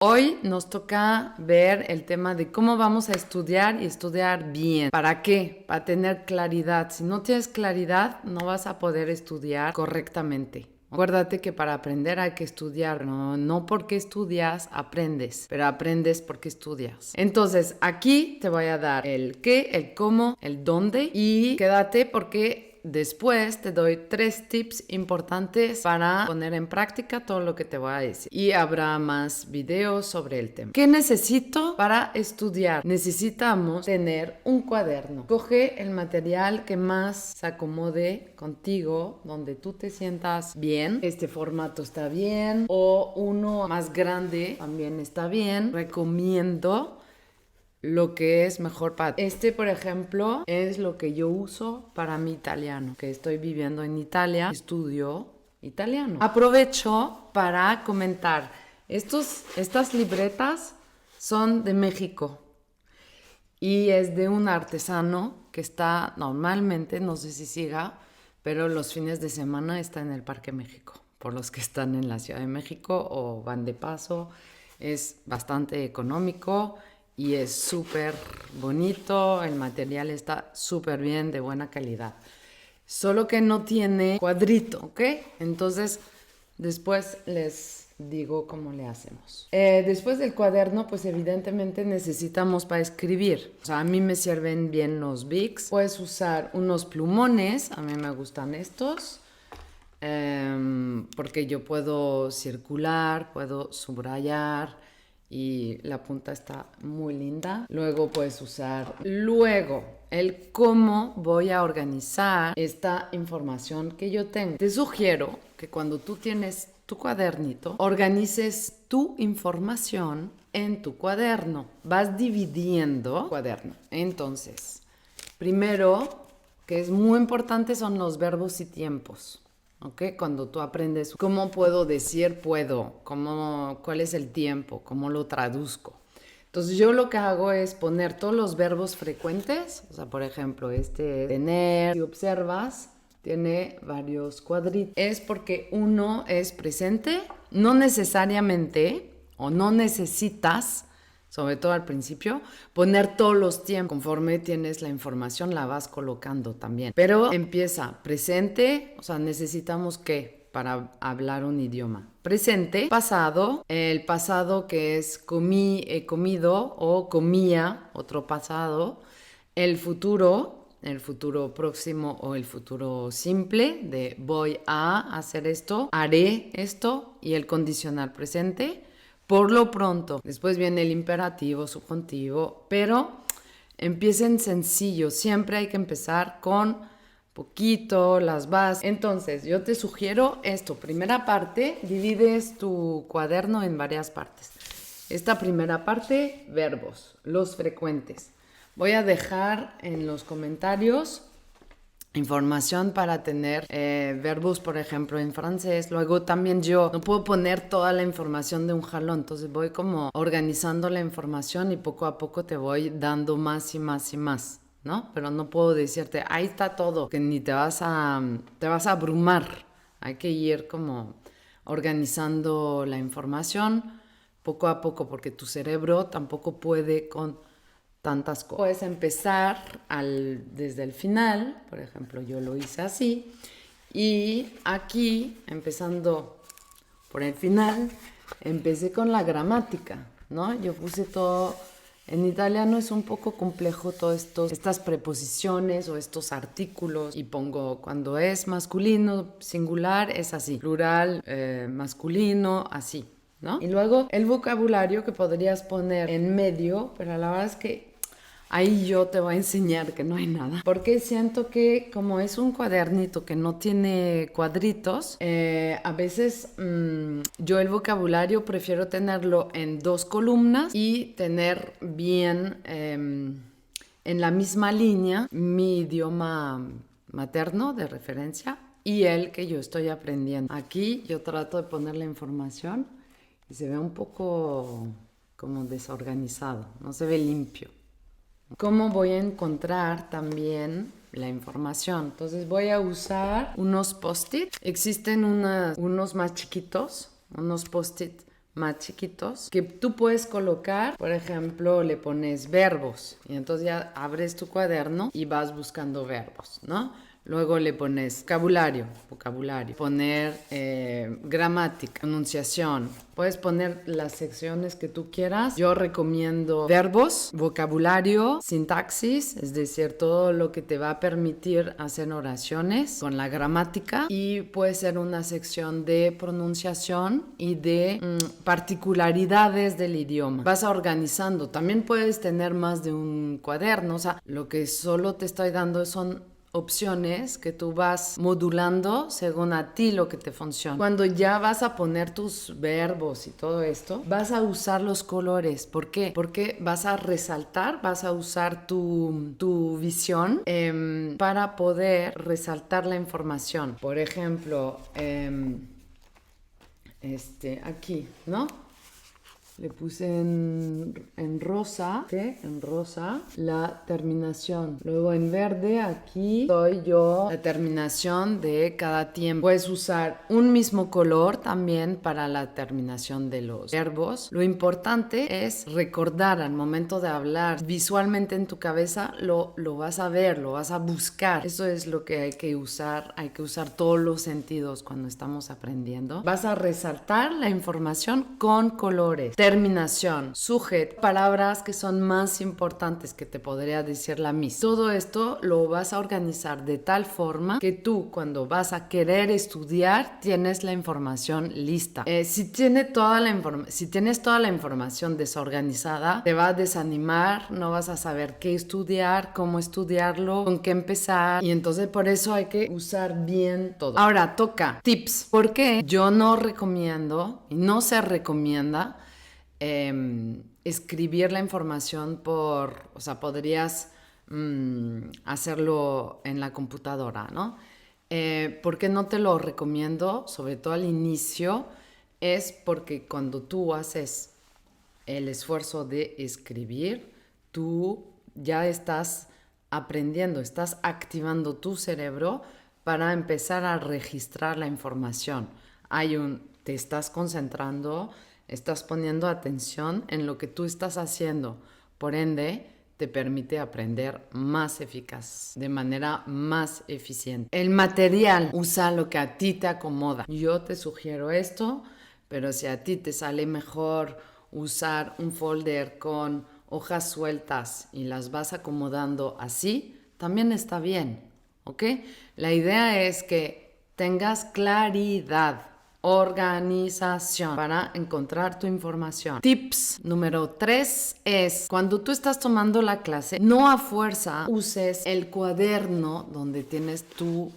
Hoy nos toca ver el tema de cómo vamos a estudiar y estudiar bien. ¿Para qué? Para tener claridad. Si no tienes claridad, no vas a poder estudiar correctamente. Acuérdate que para aprender hay que estudiar, no porque estudias aprendes, pero aprendes porque estudias. Entonces, aquí te voy a dar el qué, el cómo, el dónde y quédate porque después te doy 3 tips importantes para poner en práctica todo lo que te voy a decir. Y habrá más videos sobre el tema. ¿Qué necesito para estudiar? Necesitamos tener un cuaderno. Coge el material que más se acomode contigo, donde tú te sientas bien. Este formato está bien. O uno más grande también está bien. Recomiendo lo que es mejor para ti. Este, por ejemplo, es lo que yo uso para mi italiano, que estoy viviendo en Italia, estudio italiano. Aprovecho para comentar, estas libretas son de México y es de un artesano que está normalmente, no sé si siga, pero los fines de semana está en el Parque México. Por los que están en la Ciudad de México o van de paso, es bastante económico y es súper bonito, el material está súper bien, de buena calidad. Solo que no tiene cuadrito, ¿ok? Entonces, después les digo cómo le hacemos. Después del cuaderno, pues evidentemente necesitamos para escribir. O sea, a mí me sirven bien los Bics. Puedes usar unos plumones, a mí me gustan estos. Porque yo puedo circular, puedo subrayar y la punta está muy linda. Luego puedes usar el cómo voy a organizar esta información que yo tengo. Te sugiero que cuando tú tienes tu cuadernito, organices tu información en tu cuaderno. Vas dividiendo cuaderno. Entonces, primero, que es muy importante, son los verbos y tiempos. ¿Ok? Cuando tú aprendes cómo puedo decir puedo, cuál es el tiempo, cómo lo traduzco. Entonces yo lo que hago es poner todos los verbos frecuentes, o sea, por ejemplo, este es tener, si observas, tiene varios cuadritos. Es porque uno es presente, no necesariamente, o no necesitas, sobre todo al principio, poner todos los tiempos. Conforme tienes la información, la vas colocando también. Pero empieza presente, o sea, necesitamos ¿qué? Para hablar un idioma. Presente, pasado, el pasado que es comí, he comido o comía, otro pasado. El futuro próximo o el futuro simple de voy a hacer esto, haré esto y el condicional presente. Por lo pronto, después viene el imperativo, subjuntivo, pero empiecen sencillo. Siempre hay que empezar con poquito, las bases. Entonces, yo te sugiero esto. Primera parte, divides tu cuaderno en varias partes. Esta primera parte, verbos, los frecuentes. Voy a dejar en los comentarios información para tener verbos, por ejemplo, en francés. Luego también yo no puedo poner toda la información de un jalón, entonces voy como organizando la información y poco a poco te voy dando más y más y más, ¿no? Pero no puedo decirte, ahí está todo, que ni te vas a abrumar. Hay que ir como organizando la información poco a poco, porque tu cerebro tampoco puede con tantas cosas. Puedes empezar desde el final, por ejemplo, yo lo hice así, y aquí, empezando por el final, empecé con la gramática, ¿no? Yo puse todo. En italiano es un poco complejo todas estas preposiciones o estos artículos y pongo cuando es masculino, singular, es así, plural, masculino, así, ¿no? Y luego el vocabulario que podrías poner en medio, pero la verdad es que ahí yo te voy a enseñar que no hay nada. Porque siento que como es un cuadernito que no tiene cuadritos, a veces yo el vocabulario prefiero tenerlo en 2 columnas y tener bien en la misma línea mi idioma materno de referencia y el que yo estoy aprendiendo. Aquí yo trato de poner la información y se ve un poco como desorganizado, no se ve limpio. ¿Cómo voy a encontrar también la información? Entonces voy a usar unos post-it. Existen unos más chiquitos, unos post-it más chiquitos que tú puedes colocar. Por ejemplo, le pones verbos y entonces ya abres tu cuaderno y vas buscando verbos, ¿no? Luego le pones vocabulario, poner gramática, enunciación. Puedes poner las secciones que tú quieras. Yo recomiendo verbos, vocabulario, sintaxis, es decir, todo lo que te va a permitir hacer oraciones con la gramática. Y puede ser una sección de pronunciación y de particularidades del idioma. Vas organizando. También puedes tener más de un cuaderno. O sea, lo que solo te estoy dando son opciones que tú vas modulando según a ti lo que te funciona. Cuando ya vas a poner tus verbos y todo esto, vas a usar los colores. ¿Por qué? Porque vas a resaltar, vas a usar tu visión para poder resaltar la información. Por ejemplo, aquí, ¿no? Le puse en rosa, ¿qué? En rosa, la terminación. Luego en verde, aquí doy yo la terminación de cada tiempo. Puedes usar un mismo color también para la terminación de los verbos. Lo importante es recordar al momento de hablar visualmente en tu cabeza, lo vas a ver, lo vas a buscar. Eso es lo que hay que usar. Hay que usar todos los sentidos cuando estamos aprendiendo. Vas a resaltar la información con colores. Terminación, sujeto, palabras que son más importantes que te podría decir la Miss. Todo esto lo vas a organizar de tal forma que tú cuando vas a querer estudiar tienes la información lista. Si tienes toda la información desorganizada, te va a desanimar, no vas a saber qué estudiar, cómo estudiarlo, con qué empezar, y entonces por eso hay que usar bien todo. Ahora toca tips, porque yo no recomiendo y no se recomienda escribir la información o sea, podrías hacerlo en la computadora, ¿no? ¿Por qué no te lo recomiendo? Sobre todo al inicio, es porque cuando tú haces el esfuerzo de escribir, tú ya estás aprendiendo, estás activando tu cerebro para empezar a registrar la información. Te estás concentrando, estás poniendo atención en lo que tú estás haciendo. Por ende, te permite aprender más eficaz, de manera más eficiente. El material, usa lo que a ti te acomoda. Yo te sugiero esto, pero si a ti te sale mejor usar un folder con hojas sueltas y las vas acomodando así, también está bien, ¿ok? La idea es que tengas claridad, organización para encontrar tu información. Tips número 3 es, cuando tú estás tomando la clase, no a fuerza uses el cuaderno donde tienes tu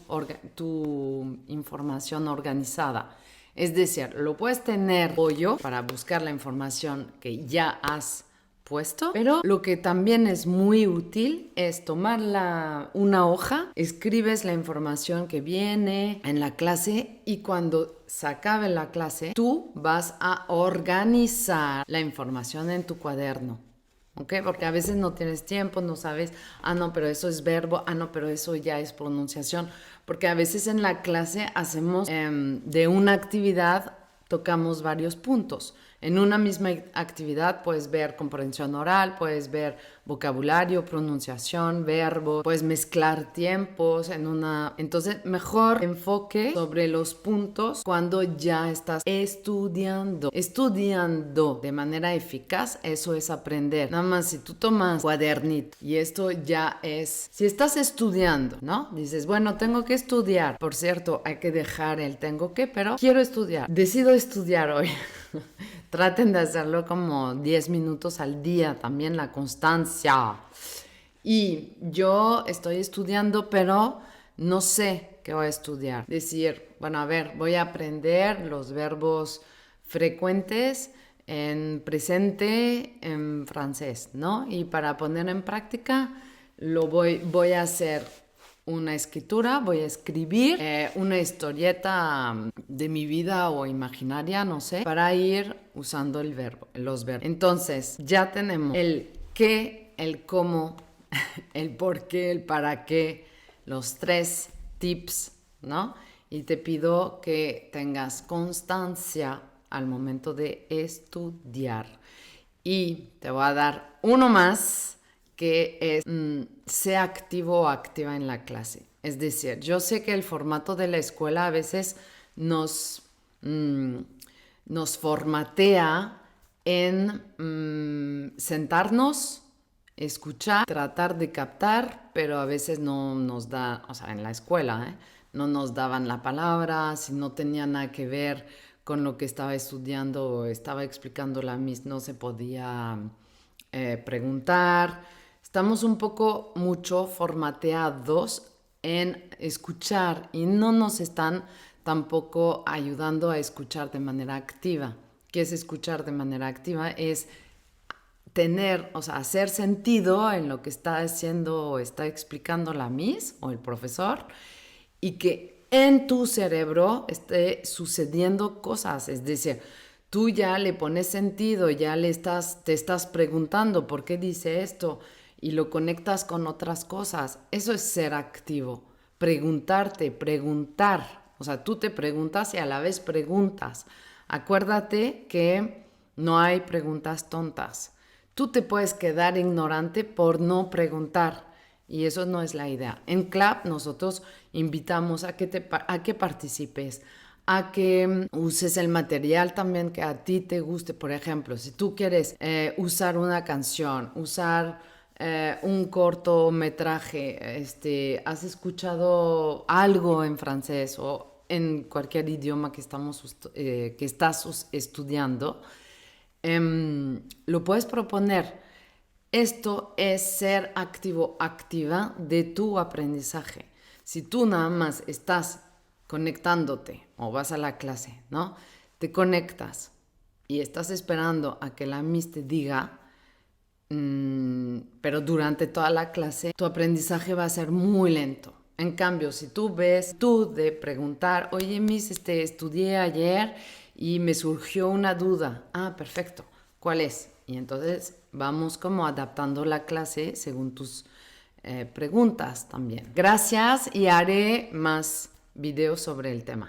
información organizada. Es decir, lo puedes tener apoyo para buscar la información que ya has puesto, pero lo que también es muy útil es tomar una hoja, escribes la información que viene en la clase y cuando se acabe la clase, tú vas a organizar la información en tu cuaderno. ¿Ok? Porque a veces no tienes tiempo, no sabes, no, pero eso es verbo, no, pero eso ya es pronunciación. Porque a veces en la clase hacemos de una actividad, tocamos varios puntos. En una misma actividad puedes ver comprensión oral, puedes ver vocabulario, pronunciación, verbo, puedes mezclar tiempos Entonces, mejor enfoque sobre los puntos cuando ya estás estudiando. Estudiando de manera eficaz, eso es aprender. Nada más si tú tomas cuadernito y esto ya es... Si estás estudiando, ¿no? Dices, bueno, tengo que estudiar. Por cierto, hay que dejar el tengo que, pero quiero estudiar. Decido estudiar hoy. Traten de hacerlo como 10 minutos al día, también la constancia. Y yo estoy estudiando, pero no sé qué voy a estudiar. Decir, bueno, a ver, voy a aprender los verbos frecuentes en presente en francés, ¿no? Y para poner en práctica, voy a hacer una escritura, voy a escribir una historieta de mi vida o imaginaria, no sé, para ir usando los verbos. Entonces, ya tenemos el qué, el cómo, el por qué, el para qué, los 3 tips, ¿no? Y te pido que tengas constancia al momento de estudiar. Y te voy a dar uno más que es sea activo o activa en la clase. Es decir, yo sé que el formato de la escuela a veces nos formatea en sentarnos, escuchar, tratar de captar, pero a veces no nos da, o sea, en la escuela, no nos daban la palabra, si no tenía nada que ver con lo que estaba estudiando o estaba explicando la Miss, no se podía preguntar. Estamos un poco mucho formateados en escuchar y no nos están tampoco ayudando a escuchar de manera activa. ¿Qué es escuchar de manera activa? Es tener, o sea, hacer sentido en lo que está haciendo o está explicando la Miss o el profesor y que en tu cerebro esté sucediendo cosas. Es decir, tú ya le pones sentido, ya te estás preguntando por qué dice esto y lo conectas con otras cosas. Eso es ser activo. Preguntarte, preguntar. O sea, tú te preguntas y a la vez preguntas. Acuérdate que no hay preguntas tontas. Tú te puedes quedar ignorante por no preguntar y eso no es la idea. En CLAP nosotros invitamos a que participes, a que uses el material también que a ti te guste. Por ejemplo, si tú quieres usar una canción, usar un cortometraje, has escuchado algo en francés o en cualquier idioma que estás estudiando, lo puedes proponer. Esto es ser activo, activa de tu aprendizaje. Si tú nada más estás conectándote o vas a la clase, ¿no? Te conectas y estás esperando a que la Miss te diga, pero durante toda la clase tu aprendizaje va a ser muy lento. En cambio, si tú de preguntar, oye Miss, estudié ayer y me surgió una duda. Ah, perfecto. ¿Cuál es? Y entonces vamos como adaptando la clase según tus preguntas también. Gracias y haré más videos sobre el tema.